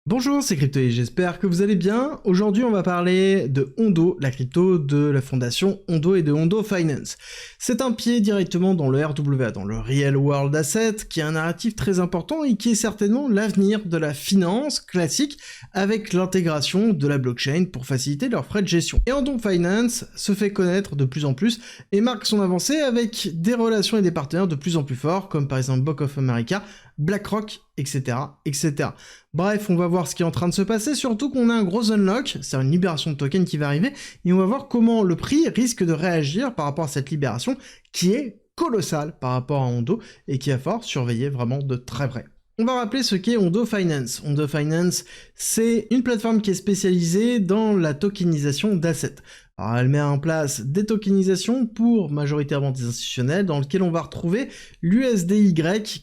Bonjour, c'est Crypto et j'espère que vous allez bien. Aujourd'hui, on va parler de Ondo, la crypto de la fondation Ondo et de Ondo Finance. C'est un pied directement dans le RWA, dans le Real World Asset, qui a un narratif très important et qui est certainement l'avenir de la finance classique avec l'intégration de la blockchain pour faciliter leurs frais de gestion. Et Ondo Finance se fait connaître de plus en plus et marque son avancée avec des relations et des partenaires de plus en plus forts, comme par exemple Bank of America, BlackRock, etc., etc. Bref, on va voir ce qui est en train de se passer, surtout qu'on a un gros unlock, c'est une libération de token qui va arriver, et on va voir comment le prix risque de réagir par rapport à cette libération, qui est colossale par rapport à Ondo, et qui va falloir surveiller vraiment de très près. On va rappeler ce qu'est Ondo Finance. Ondo Finance, c'est une plateforme qui est spécialisée dans la tokenisation d'assets. Alors, elle met en place des tokenisations pour majoritairement des institutionnels, dans lequel on va retrouver l'USDY,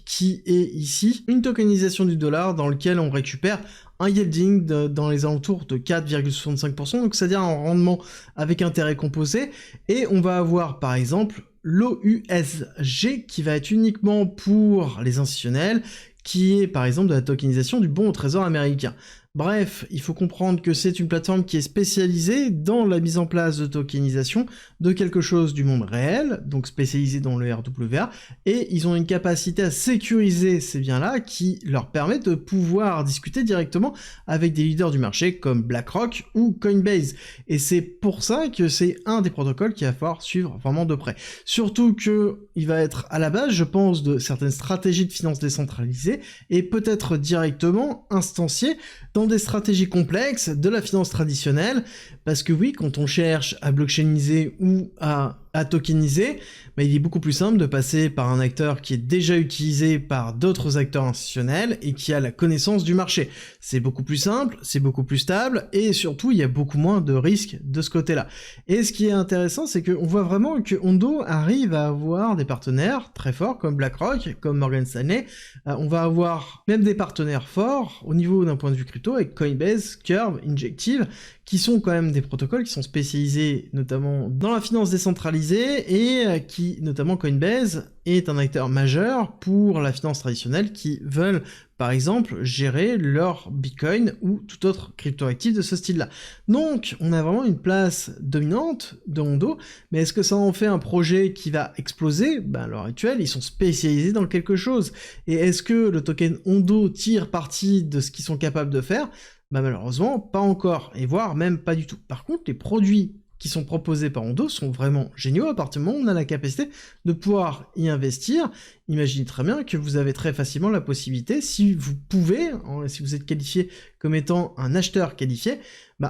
qui est ici une tokenisation du dollar dans lequel on récupère un yielding dans les alentours de 4,65%, donc c'est-à-dire un rendement avec intérêt composé, et on va avoir par exemple l'OUSG qui va être uniquement pour les institutionnels, qui est par exemple de la tokenisation du bon au trésor américain. Bref, il faut comprendre que c'est une plateforme qui est spécialisée dans la mise en place de tokenisation de quelque chose du monde réel, donc spécialisé dans le RWA, et ils ont une capacité à sécuriser ces biens-là qui leur permet de pouvoir discuter directement avec des leaders du marché comme BlackRock ou Coinbase. Et c'est pour ça que c'est un des protocoles qu'il va falloir suivre vraiment de près. Surtout que il va être à la base, je pense, de certaines stratégies de finance décentralisée et peut-être directement instancié dans des stratégies complexes de la finance traditionnelle, parce que oui, quand on cherche à blockchainiser ou à tokeniser, il est beaucoup plus simple de passer par un acteur qui est déjà utilisé par d'autres acteurs institutionnels et qui a la connaissance du marché. C'est beaucoup plus simple, c'est beaucoup plus stable, et surtout, il y a beaucoup moins de risques de ce côté-là. Et ce qui est intéressant, c'est qu'on voit vraiment que Ondo arrive à avoir des partenaires très forts, comme BlackRock, comme Morgan Stanley. On va avoir même des partenaires forts au niveau d'un point de vue crypto, avec Coinbase, Curve, Injective, qui sont quand même des protocoles qui sont spécialisés notamment dans la finance décentralisée et qui, notamment Coinbase, est un acteur majeur pour la finance traditionnelle qui veulent, par exemple, gérer leur Bitcoin ou tout autre cryptoactif de ce style-là. Donc, on a vraiment une place dominante de Ondo, mais est-ce que ça en fait un projet qui va exploser ? À l'heure actuelle, ils sont spécialisés dans quelque chose. Et est-ce que le token Ondo tire parti de ce qu'ils sont capables de faire ? Malheureusement, pas encore, et voire même pas du tout. Par contre, les produits qui sont proposés par Ondo sont vraiment géniaux à partir du moment où on a la capacité de pouvoir y investir. Imaginez très bien que vous avez très facilement la possibilité, si vous pouvez, si vous êtes qualifié comme étant un acheteur qualifié,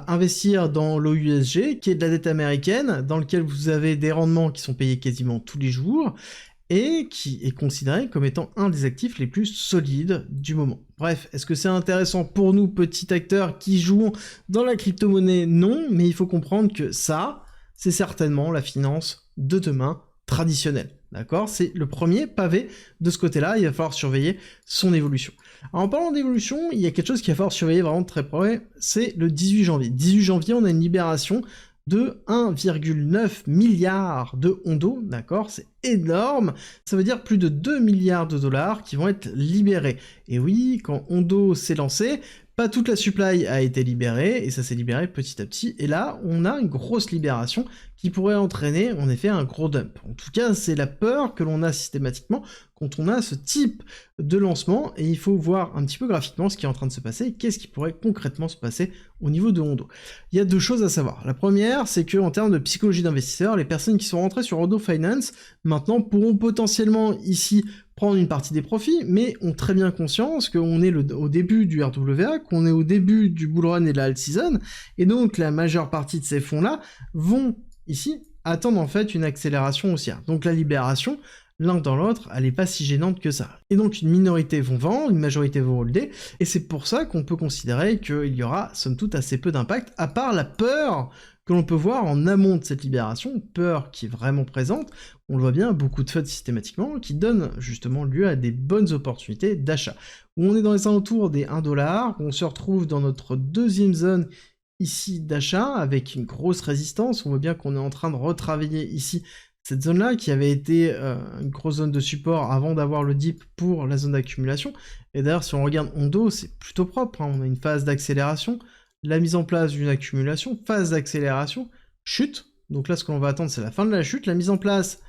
investir dans l'OUSG, qui est de la dette américaine, dans lequel vous avez des rendements qui sont payés quasiment tous les jours, et qui est considéré comme étant un des actifs les plus solides du moment. Bref, est-ce que c'est intéressant pour nous, petits acteurs qui jouons dans la crypto-monnaie ? Non, mais il faut comprendre que ça, c'est certainement la finance de demain traditionnelle. D'accord ? C'est le premier pavé de ce côté-là, il va falloir surveiller son évolution. Alors, en parlant d'évolution, il y a quelque chose qu'il va falloir surveiller vraiment de très près, c'est le 18 janvier. 18 janvier, on a une libération de 1,9 milliard de Ondo, d'accord, c'est énorme, ça veut dire plus de 2 milliards de dollars qui vont être libérés. Et oui, quand Ondo s'est lancé, pas toute la supply a été libérée, et ça s'est libéré petit à petit, et là, on a une grosse libération qui pourrait entraîner, en effet, un gros dump. En tout cas, c'est la peur que l'on a systématiquement quand on a ce type de lancement, et il faut voir un petit peu graphiquement ce qui est en train de se passer, qu'est-ce qui pourrait concrètement se passer au niveau de Ondo. Il y a deux choses à savoir. La première, c'est qu'en termes de psychologie d'investisseur, les personnes qui sont rentrées sur Ondo Finance, maintenant, pourront potentiellement ici prendre une partie des profits, mais ont très bien conscience qu'on est au début du RWA, qu'on est au début du bull run et de la alt season, et donc la majeure partie de ces fonds-là vont ici attendre en fait une accélération haussière. Donc la libération, l'un dans l'autre, elle n'est pas si gênante que ça. Et donc une minorité vont vendre, une majorité vont holder, et c'est pour ça qu'on peut considérer qu'il y aura somme toute assez peu d'impact, à part la peur que l'on peut voir en amont de cette libération, peur qui est vraiment présente, on le voit bien, beaucoup de FUD systématiquement, qui donnent justement lieu à des bonnes opportunités d'achat. Où on est dans les alentours des 1$, on se retrouve dans notre deuxième zone ici d'achat, avec une grosse résistance, on voit bien qu'on est en train de retravailler ici cette zone-là qui avait été une grosse zone de support avant d'avoir le dip pour la zone d'accumulation. Et d'ailleurs, si on regarde Hondo, c'est plutôt propre, hein. On a une phase d'accélération, la mise en place d'une accumulation, phase d'accélération, chute. Donc là, ce que l'on va attendre, c'est la fin de la chute, la mise en place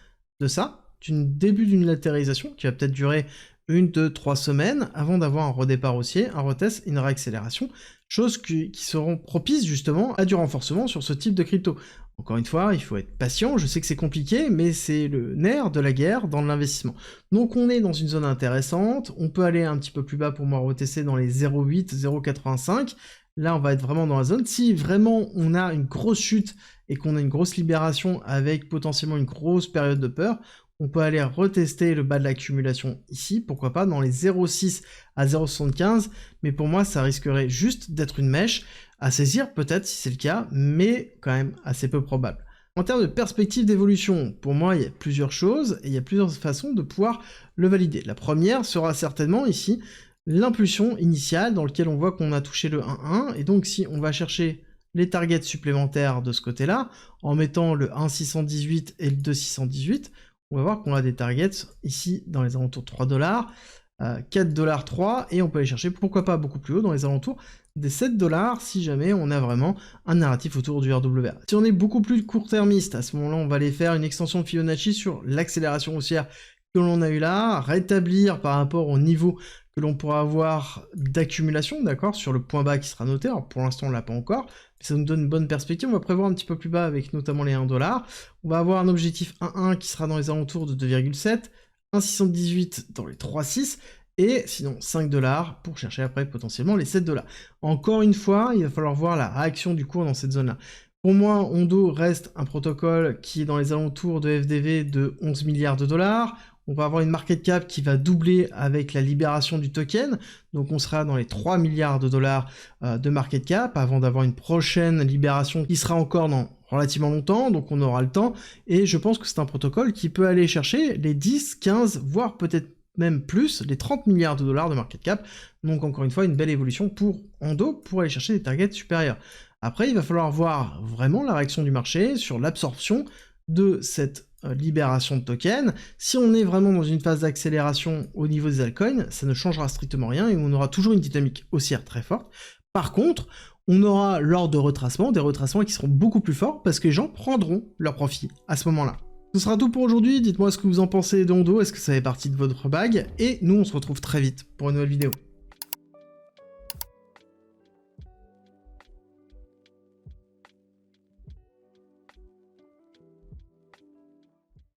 de ça, début d'une latérisation qui va peut-être durer 1, 2, 3 semaines avant d'avoir un redépart haussier, un retest et une réaccélération, choses qui seront propices justement à du renforcement sur ce type de crypto. Encore une fois, il faut être patient, je sais que c'est compliqué, mais c'est le nerf de la guerre dans l'investissement. Donc on est dans une zone intéressante, on peut aller un petit peu plus bas pour moi retester dans les 0,8, 0,85, là on va être vraiment dans la zone. Si vraiment on a une grosse chute et qu'on a une grosse libération avec potentiellement une grosse période de peur, on peut aller retester le bas de l'accumulation ici, pourquoi pas, dans les 0,6 à 0,75, mais pour moi, ça risquerait juste d'être une mèche à saisir, peut-être, si c'est le cas, mais quand même assez peu probable. En termes de perspective d'évolution, pour moi, il y a plusieurs choses, et il y a plusieurs façons de pouvoir le valider. La première sera certainement, ici, l'impulsion initiale, dans laquelle on voit qu'on a touché le 1,1, et donc si on va chercher les targets supplémentaires de ce côté-là, en mettant le 1,618 et le 2,618, on va voir qu'on a des targets ici dans les alentours de 3$, 4,3$, et on peut aller chercher, pourquoi pas beaucoup plus haut, dans les alentours des 7$ si jamais on a vraiment un narratif autour du RWA. Si on est beaucoup plus court-termiste, à ce moment-là, on va aller faire une extension de Fibonacci sur l'accélération haussière que l'on a eu là, rétablir par rapport au niveau que l'on pourra avoir d'accumulation, d'accord, sur le point bas qui sera noté. Alors pour l'instant on l'a pas encore, mais ça nous donne une bonne perspective. On va prévoir un petit peu plus bas avec notamment les 1$. On va avoir un objectif 1,1 qui sera dans les alentours de 2,7, 1,618 dans les 3,6, et sinon 5$ pour chercher après potentiellement les 7$. Encore une fois, il va falloir voir la réaction du cours dans cette zone-là. Pour moi, Hondo reste un protocole qui est dans les alentours de FDV de 11 milliards de dollars. On va avoir une market cap qui va doubler avec la libération du token, donc on sera dans les 3 milliards de dollars de market cap avant d'avoir une prochaine libération qui sera encore dans relativement longtemps, donc on aura le temps, et je pense que c'est un protocole qui peut aller chercher les 10, 15, voire peut-être même plus, les 30 milliards de dollars de market cap, donc encore une fois une belle évolution pour Hondo pour aller chercher des targets supérieurs. Après, il va falloir voir vraiment la réaction du marché sur l'absorption de cette libération de tokens. Si on est vraiment dans une phase d'accélération au niveau des altcoins, ça ne changera strictement rien et on aura toujours une dynamique haussière très forte. Par contre, on aura lors de retracements, des retracements qui seront beaucoup plus forts parce que les gens prendront leur profit à ce moment-là. Ce sera tout pour aujourd'hui, dites-moi ce que vous en pensez de Hondo, est-ce que ça fait partie de votre bague, et nous on se retrouve très vite pour une nouvelle vidéo.